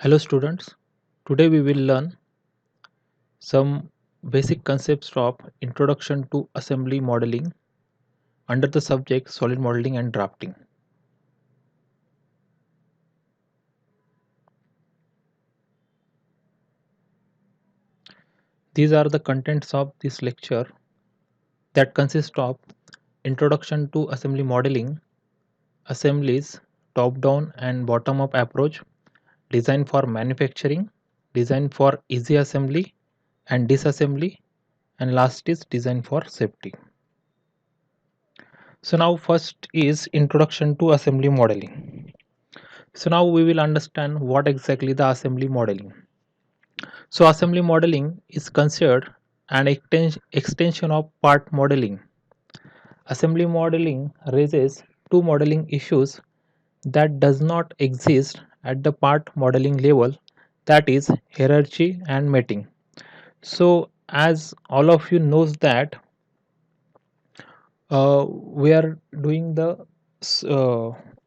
Hello students, today we will learn some basic concepts of Introduction to Assembly Modeling under the subject Solid Modeling and Drafting. These are the contents of this lecture that consist of Introduction to Assembly Modeling, Assemblies, top-down and bottom-up approach, design for manufacturing, design for easy assembly and disassembly, and last is design for safety. So now first is Introduction to Assembly Modeling. So now we will understand what exactly the assembly modeling. So assembly modeling is considered an extension of part modeling. Assembly modeling raises two modeling issues that does not exist at the part modeling level, that is hierarchy and mating. So as all of you knows that we are doing the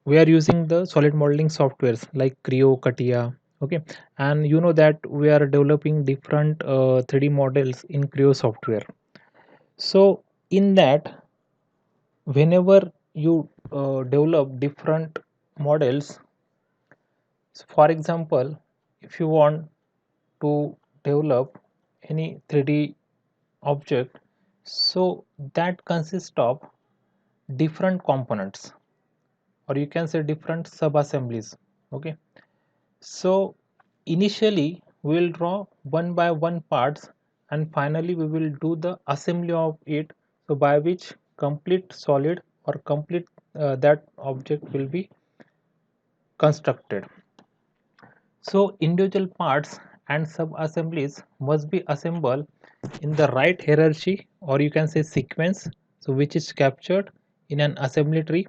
we are using the solid modeling softwares like Creo, CATIA, okay, and you know that we are developing different 3D models in Creo software. So in that, whenever you develop different models, so for example, if you want to develop any 3D object, so that consists of different components, or you can say different sub assemblies. Okay, so initially we will draw one by one parts, and finally we will do the assembly of it, so by which complete solid or complete that object will be constructed. So individual parts and sub assemblies must be assembled in the right hierarchy, or you can say sequence, so which is captured in an assembly tree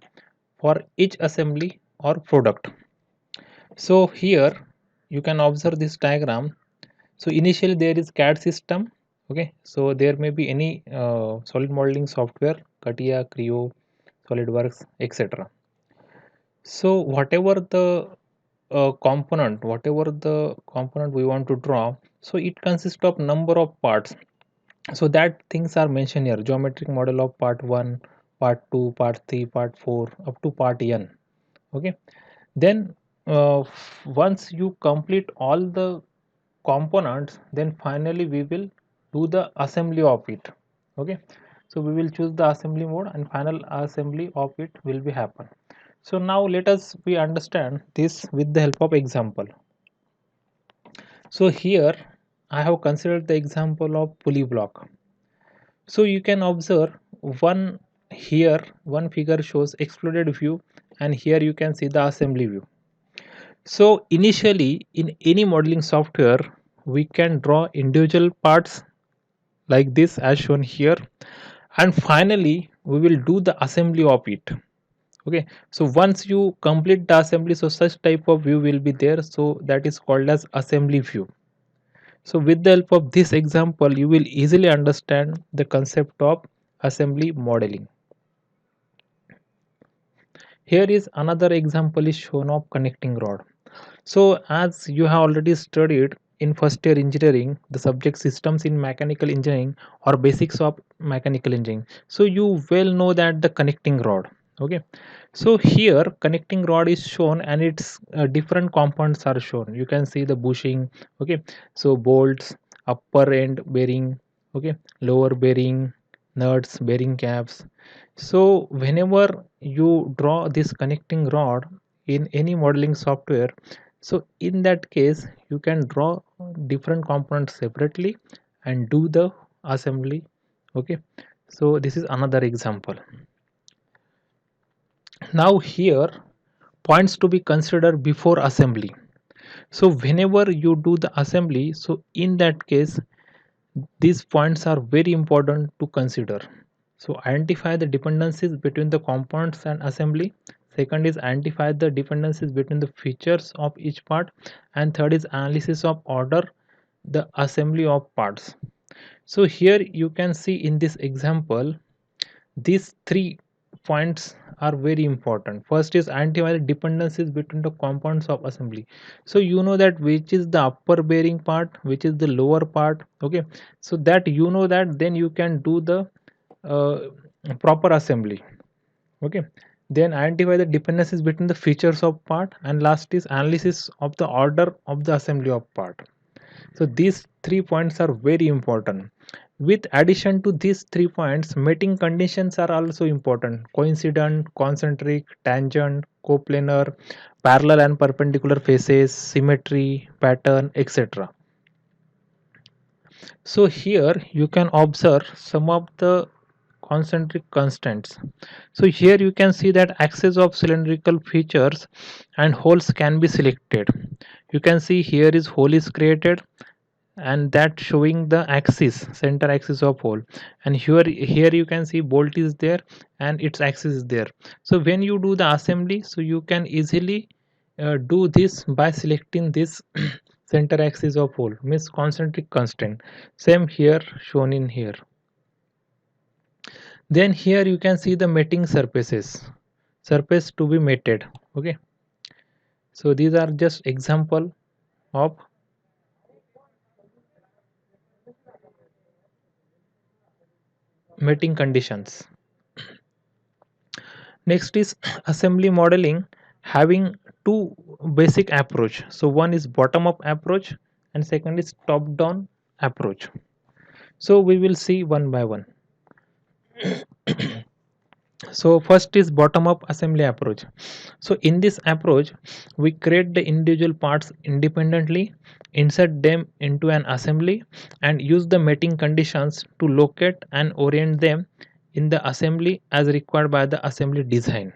for each assembly or product. So here you can observe this diagram. So initially there is CAD system. Okay, so there may be any solid modeling software, CATIA, Creo, SolidWorks, etc. So whatever the component we want to draw, so it consists of number of parts. So that things are mentioned here: geometric model of part 1, part 2, part 3, part 4, up to part n. Okay, then once you complete all the components, then finally we will do the assembly of it. Okay, so we will choose the assembly mode and final assembly of it will be happen. So now let us we understand this with the help of example. So here I have considered the example of pulley block. So you can observe one here, one figure shows exploded view, and here you can see the assembly view. So initially in any modeling software we can draw individual parts like this as shown here, and finally we will do the assembly of it. Okay, so once you complete the assembly, so such type of view will be there, so that is called as assembly view. So with the help of this example you will easily understand the concept of assembly modeling. Here is another example is shown of connecting rod. So as you have already studied in first year engineering the subject systems in mechanical engineering or basics of mechanical engineering, so you well know that the connecting rod. Okay, so here connecting rod is shown and its different components are shown. You can see the bushing. Okay, so bolts, upper end bearing, okay, lower bearing, nuts, bearing caps. So whenever you draw this connecting rod in any modeling software, so in that case you can draw different components separately and do the assembly. Okay, so this is another example. Now here points to be considered before assembly. So whenever you do the assembly, so in that case these points are very important to consider. So identify the dependencies between the components and assembly. Second is identify the dependencies between the features of each part, and third is analysis of order the assembly of parts. So here you can see in this example these three points are very important. First is antivirus dependencies between the components of assembly. So you know that which is the upper bearing part, which is the lower part. Okay, so that you know that, then you can do the uh, proper assembly. Okay, then identify the dependencies between the features of part, and last is analysis of the order of the assembly of part. So these 3 points are very important. With addition to these 3 points, mating conditions are also important: coincident, concentric, tangent, coplanar, parallel and perpendicular faces, symmetry, pattern, etc. So here you can observe some of the concentric constants. So here you can see that axis of cylindrical features and holes can be selected. You can see here is hole is created, and that showing the axis, center axis of hole, and here you can see bolt is there and its axis is there. So when you do the assembly, so you can easily do this by selecting this center axis of hole, means concentric constant. Same here shown in here. Then here you can see the mating surfaces, surface to be mated. Okay, so these are just example of mating conditions. Next is assembly modeling, having two basic approach. So one is bottom up approach and second is top down approach. So we will see one by one. So first is bottom up assembly approach. So in this approach, we create the individual parts independently, insert them into an assembly, and use the mating conditions to locate and orient them in the assembly as required by the assembly design.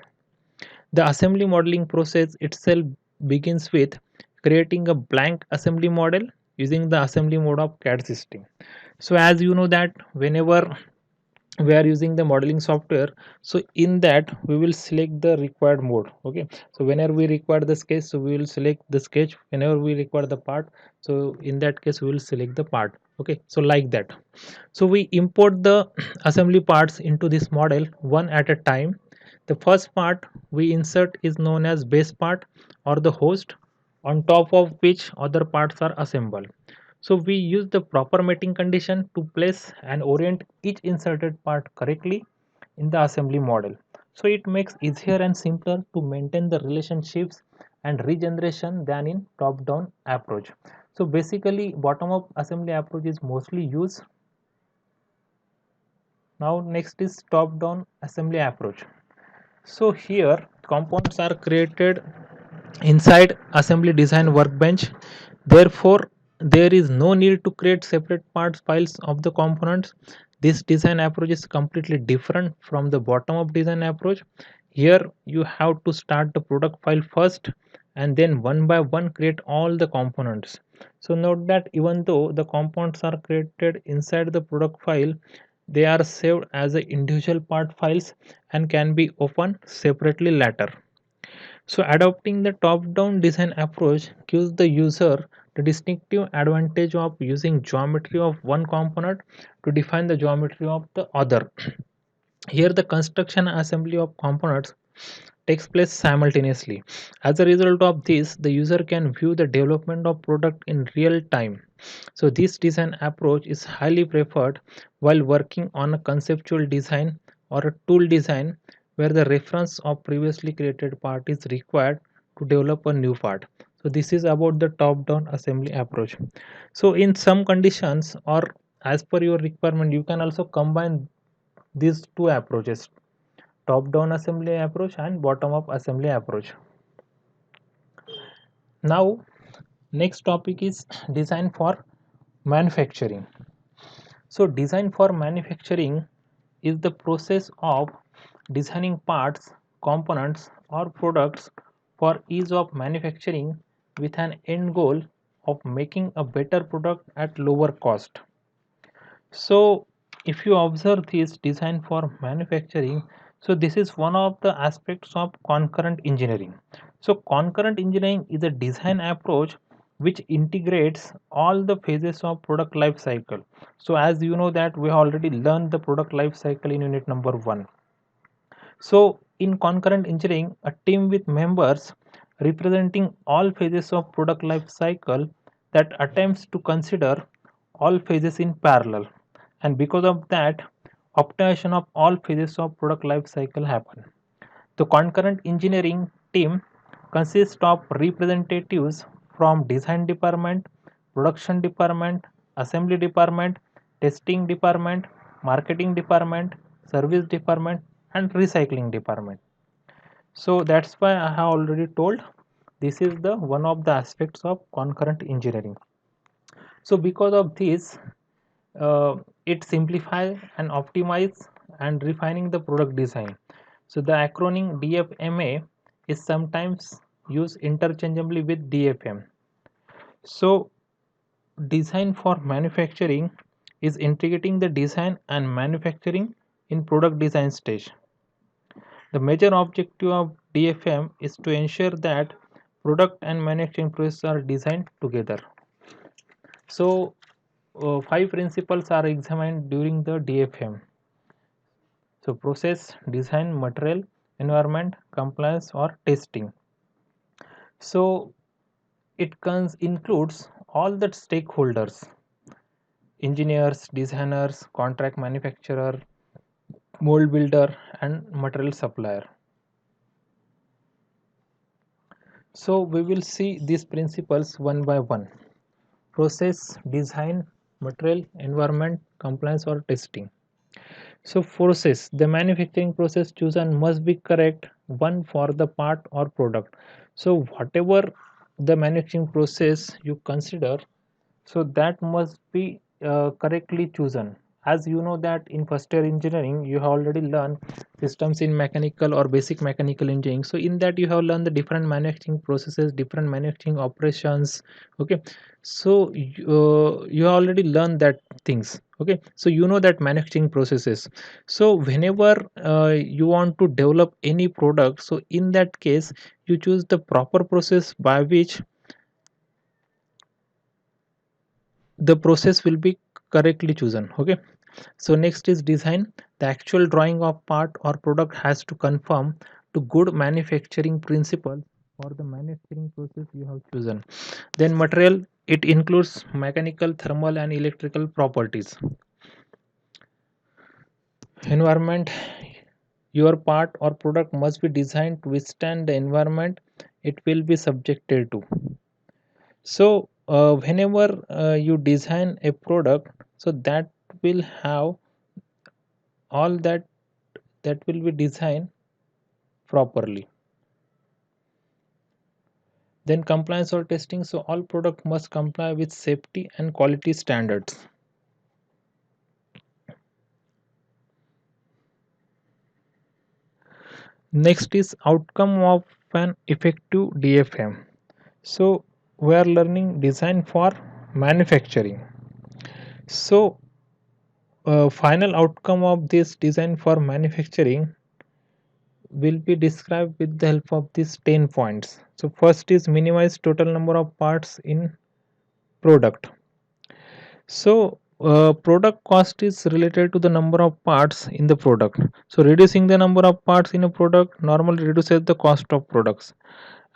The assembly modeling process itself begins with creating a blank assembly model using the assembly mode of CAD system. So as you know that whenever we are using the modeling software, so in that we will select the required mode. Okay, so whenever we require the sketch, so we will select the sketch. Whenever we require the part, so in that case we will select the part. Okay, so like that. So we import the assembly parts into this model one at a time. The first part we insert is known as base part or the host, on top of which other parts are assembled. So we use the proper mating condition to place and orient each inserted part correctly in the assembly model. So it makes easier and simpler to maintain the relationships and regeneration than in top-down approach. So basically bottom-up assembly approach is mostly used. Now next is top-down assembly approach. So here components are created inside assembly design workbench. Therefore, there is no need to create separate parts files of the components. This design approach is completely different from the bottom up design approach. Here you have to start the product file first and then one by one create all the components. So note that even though the components are created inside the product file, they are saved as a individual part files and can be opened separately later. So adopting the top-down design approach gives the user the distinctive advantage of using geometry of one component to define the geometry of the other. Here the construction and assembly of components takes place simultaneously. As a result of this, the user can view the development of product in real time. So this design approach is highly preferred while working on a conceptual design or a tool design where the reference of previously created part is required to develop a new part. So this is about the top down assembly approach. So in some conditions or as per your requirement, you can also combine these two approaches: top down assembly approach and bottom up assembly approach. Now next topic is design for manufacturing. So design for manufacturing is the process of designing parts, components or products for ease of manufacturing with an end goal of making a better product at lower cost. So if you observe this design for manufacturing, so this is one of the aspects of concurrent engineering. So concurrent engineering is a design approach which integrates all the phases of product life cycle. So as you know that we already learned the product life cycle in unit number 1. So in concurrent engineering, a team with members representing all phases of product life cycle that attempts to consider all phases in parallel, and because of that optimization of all phases of product life cycle happen. The concurrent engineering team consists of representatives from design department, production department, assembly department, testing department, marketing department, service department, and recycling department. So that's why I have already told this is the one of the aspects of concurrent engineering. So because of this, it simplifies and optimize and refining the product design. So the acronym DFMA is sometimes used interchangeably with DFM. So design for manufacturing is integrating the design and manufacturing in product design stage. The major objective of DFM is to ensure that product and manufacturing processes are designed together. So five principles are examined during the DFM. So process, design, material, environment, compliance or testing. So it includes all the stakeholders: engineers, designers, contract manufacturer, mold builder and material supplier. So we will see these principles one by one: process, design, material, environment, compliance or testing. So process, the manufacturing process chosen must be correct one for the part or product. So whatever the manufacturing process you consider, so that must be correctly chosen. As you know that in first year engineering you have already learned systems in mechanical or basic mechanical engineering. So in that you have learned the different manufacturing processes, different manufacturing operations. Okay, so you have already learned that things. Okay, so you know that manufacturing processes. So whenever you want to develop any product, so in that case you choose the proper process by which the process will be correctly chosen. Okay, so next is design. The actual drawing of part or product has to conform to good manufacturing principles for the manufacturing process you have chosen. Then material, it includes mechanical, thermal and electrical properties. Environment, your part or product must be designed to withstand the environment it will be subjected to. So whenever you design a product, so that will have all that will be designed properly. Then compliance or testing, so all product must comply with safety and quality standards. Next is outcome of an effective DFM. So we are learning design for manufacturing. So final outcome of this design for manufacturing will be described with the help of these 10 points. So first is minimize total number of parts in product. So product cost is related to the number of parts in the product. So reducing the number of parts in a product normally reduces the cost of products,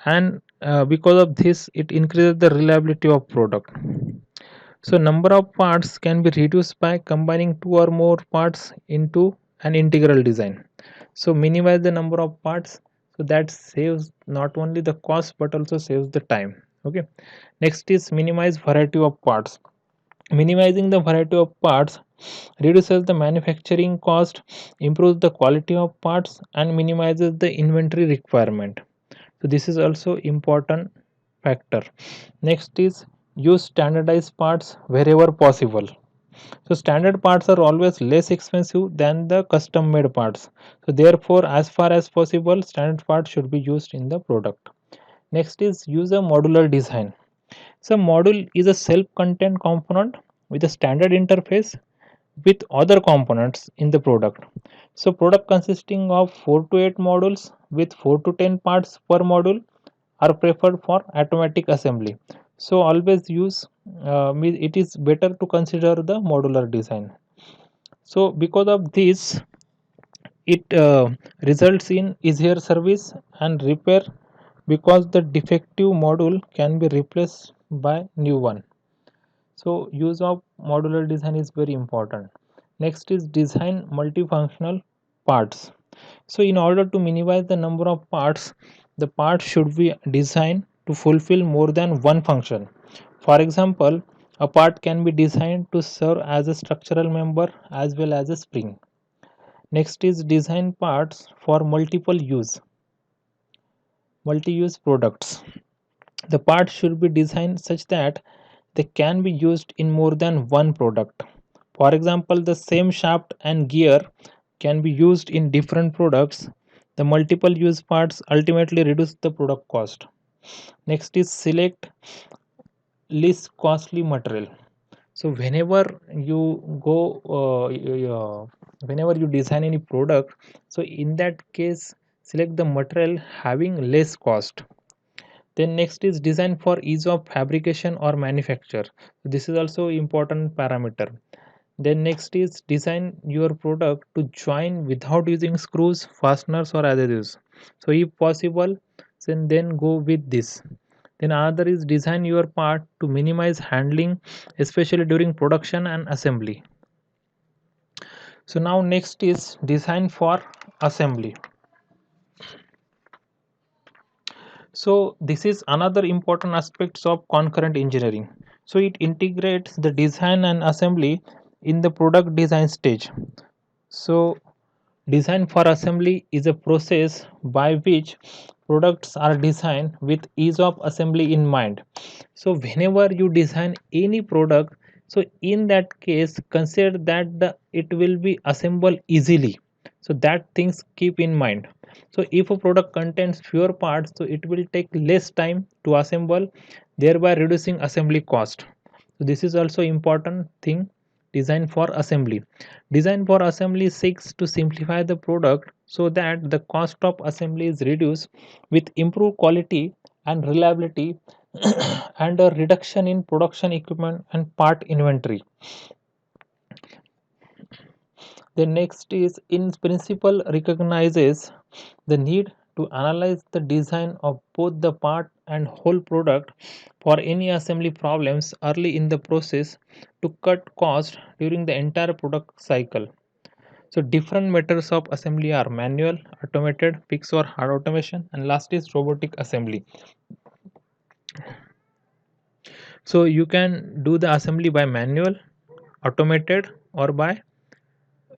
and because of this it increases the reliability of product. So number of parts can be reduced by combining two or more parts into an integral design. So minimize the number of parts, so that saves not only the cost but also saves the time. Okay, next is minimize variety of parts. Minimizing the variety of parts reduces the manufacturing cost, improves the quality of parts and minimizes the inventory requirement. So this is also important factor. Next is use standardized parts wherever possible. So standard parts are always less expensive than the custom made parts. So therefore as far as possible standard parts should be used in the product. Next is use a modular design. So module is a self-contained component with a standard interface with other components in the product. So product consisting of 4 to 8 modules with 4 to 10 parts per module are preferred for automatic assembly. So always use it is better to consider the modular design. So because of this It results in easier service and repair because the defective module can be replaced by new one. So use of modular design is very important. Next is design multifunctional parts. So in order to minimize the number of parts, the parts should be designed to fulfill more than one function. For example, a part can be designed to serve as a structural member as well as a spring. Next is design parts for multi-use products. The parts should be designed such that they can be used in more than one product. For example, the same shaft and gear can be used in different products. The multiple use parts ultimately reduce the product cost. Next is select least costly material. So whenever you design any product, so in that case select the material having less cost. Then next is design for ease of fabrication or manufacture. This is also important parameter. Then next is design your product to join without using screws, fasteners or adhesives. So if possible, then go with this. Then another is design your part to minimize handling, especially during production and assembly. So now next is design for assembly. So this is another important aspects of concurrent engineering. So it integrates the design and assembly in the product design stage. So design for assembly is a process by which products are designed with ease of assembly in mind. So whenever you design any product, so in that case consider that it will be assembled easily. So that things keep in mind. So if a product contains fewer parts, so it will take less time to assemble, thereby reducing assembly cost. So this is also important thing. Design for assembly. Design for assembly seeks to simplify the product so that the cost of assembly is reduced with improved quality and reliability and a reduction in production equipment and part inventory. The next is in principle recognizes the need to analyze the design of both the part and whole product for any assembly problems early in the process to cut cost during the entire product cycle. So different methods of assembly are manual, automated, fixed or hard automation, and last is robotic assembly. So you can do the assembly by manual, automated or by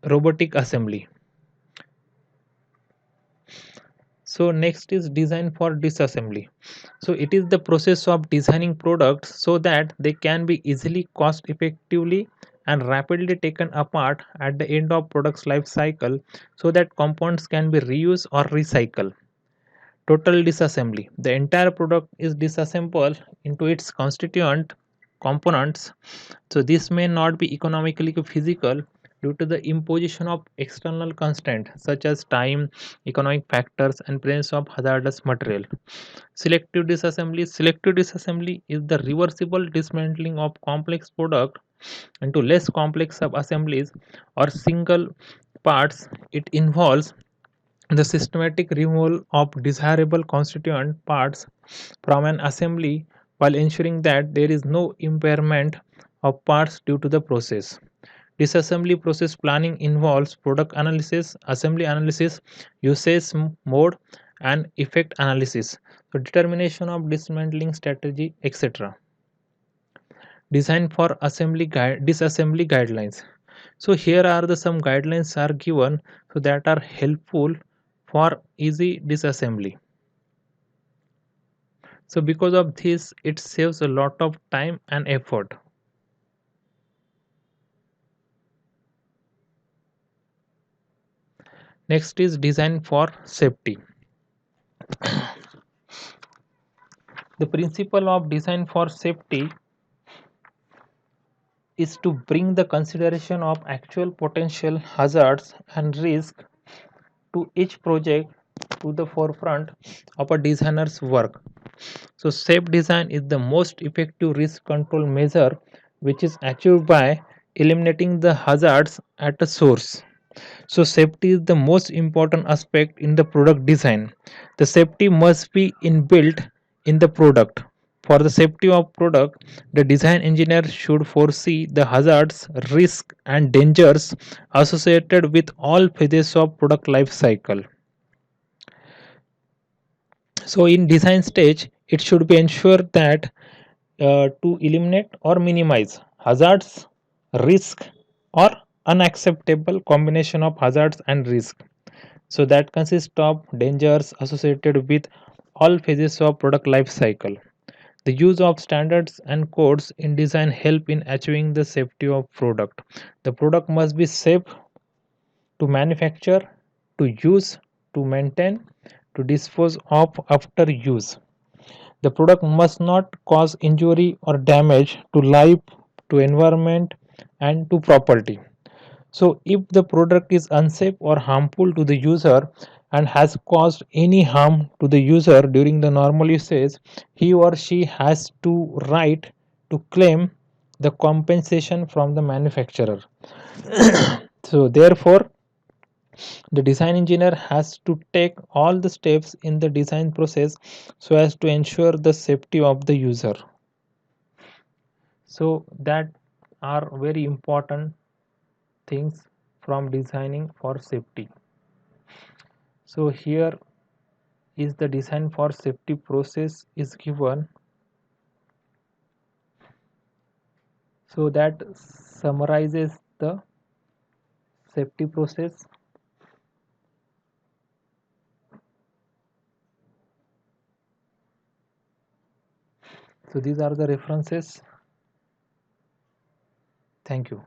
robotic assembly. So next is design for disassembly. So it is the process of designing products so that they can be easily, cost effectively and rapidly taken apart at the end of product's life cycle so that components can be reused or recycled. Total disassembly. The entire product is disassembled into its constituent components. So this may not be economically feasible due to the imposition of external constraints such as time, economic factors, and presence of hazardous material. Selective disassembly. Selective disassembly is the reversible dismantling of complex product into less complex sub-assemblies or single parts. It involves the systematic removal of desirable constituent parts from an assembly while ensuring that there is no impairment of parts due to the process. Disassembly process planning involves product analysis, assembly analysis, usage mode, and effect analysis. So determination of dismantling strategy, etc. Design for disassembly guidelines. So here are the some guidelines are given so that are helpful for easy disassembly. So because of this it saves a lot of time and effort. Next is design for safety. The principle of design for safety is to bring the consideration of actual potential hazards and risk to each project to the forefront of a designer's work. So safe design is the most effective risk control measure which is achieved by eliminating the hazards at the source. So safety is the most important aspect in the product design. The safety must be inbuilt in the product. For the safety of product, the design engineer should foresee the hazards, risks and dangers associated with all phases of product life cycle. So in design stage, it should be ensured that to eliminate or minimize hazards, risk or unacceptable combination of hazards and risk. So that consists of dangers associated with all phases of product life cycle. The use of standards and codes in design help in achieving the safety of product. The product must be safe to manufacture, to use, to maintain, to dispose of after use. The product must not cause injury or damage to life, to environment and to property. So if the product is unsafe or harmful to the user and has caused any harm to the user during the normal usage, he or she has to right to claim the compensation from the manufacturer. So therefore the design engineer has to take all the steps in the design process so as to ensure the safety of the user. So that are very important things from designing for safety. So here is the design for safety process is given, so that summarizes the safety process. So these are the references. Thank you.